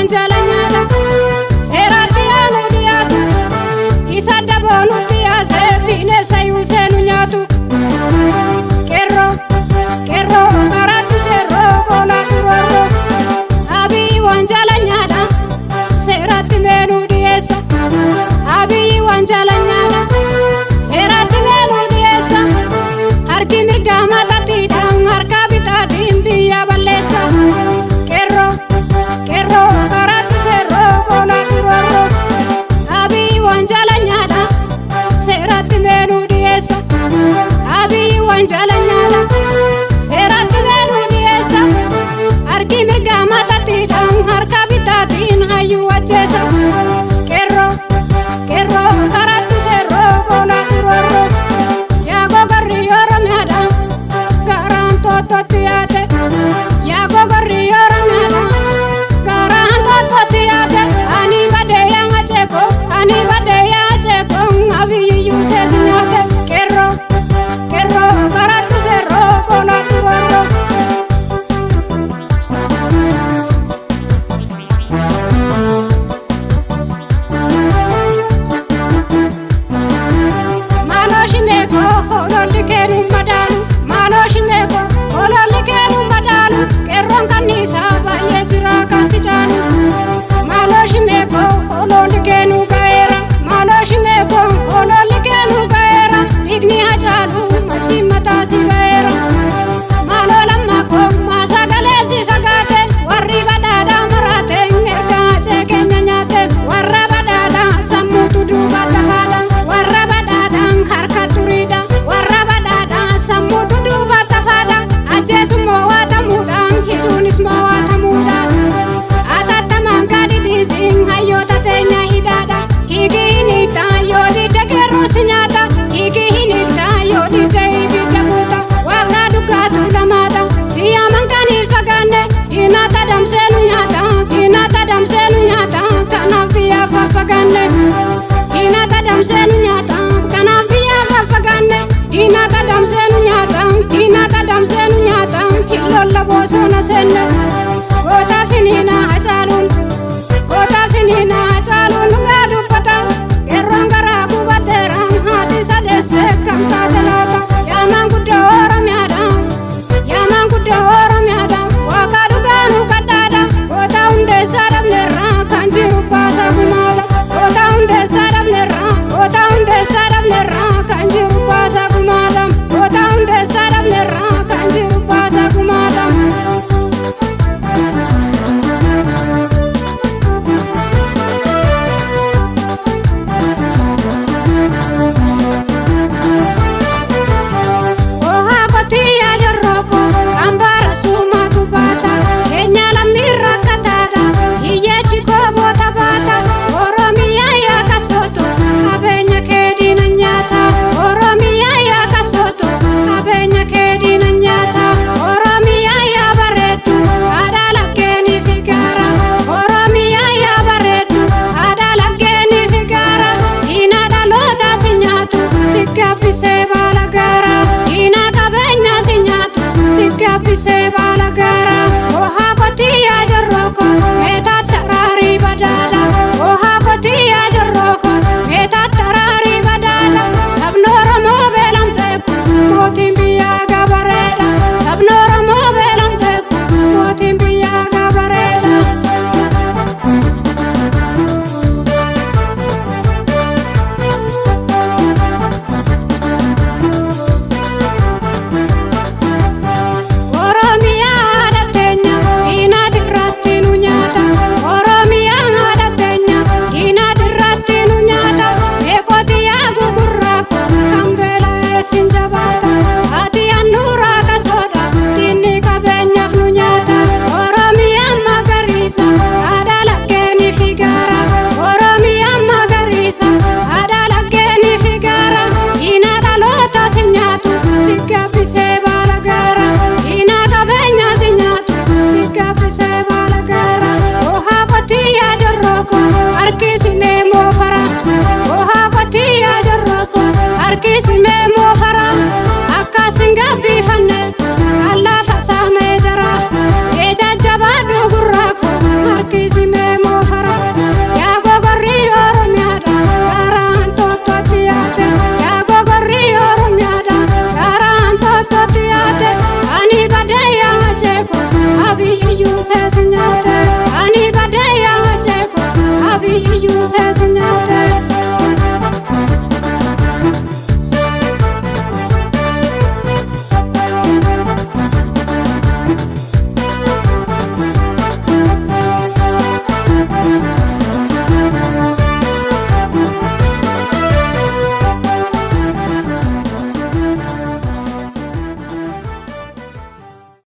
wanjalanyala serardianu diatu isada bonu diase fine sayusenu nyatu kerro karatu serro kola turoro abi wanjalanyala serati menu diesa abi wanjalanyala serati menu diesa harki mirga matati dang harka bitati biya balesa kerro karatu serro kola turoro abi wanjalanyala serati menu diesa abi wanjalanyala serati menu diesa harki mirga matati dang harka bitati hayu wajesa kerro karatu serro kola turoro ya gogorri yoromada garanto totiate ya gogorri yoromada garanto totiate ani bade yang acheko abi yusesinyate kerro karatu serro kola turoro maloshimeko hololikeru madalu kerron kanisa baye jira kasichanu maloshimeko hololikenu gaera igni hajalu machimata sigaera malolamako masagale sifagate warri badada marate erga chekenya nyate warra badada samutu duba tafada warra badada harka turida warra badada samutu duba tafada ajesu mowata muda hidunis mowata muda atataman kadidi sing hayota tenya hidada higini tayodi degeru sinyata higini tayodi deibita muta waka dugatu lamada siyaman kanil fagane inata damsenu nyata kanafia fafagane inata damsenu nyata kanafia fafagane inata damsenu nyata ilolla bosona senne kota finina acalun ngadu pata kerong garaku baterang hati sadese kampadelata yaman kuda orang yada wakaduganu kadada kota unde sadam nerra kanjiru pasa kumala kota unde sadam nerra kanjiru pasa kumala kota unde sadam nerra kanjiru pasa kumala iyyuu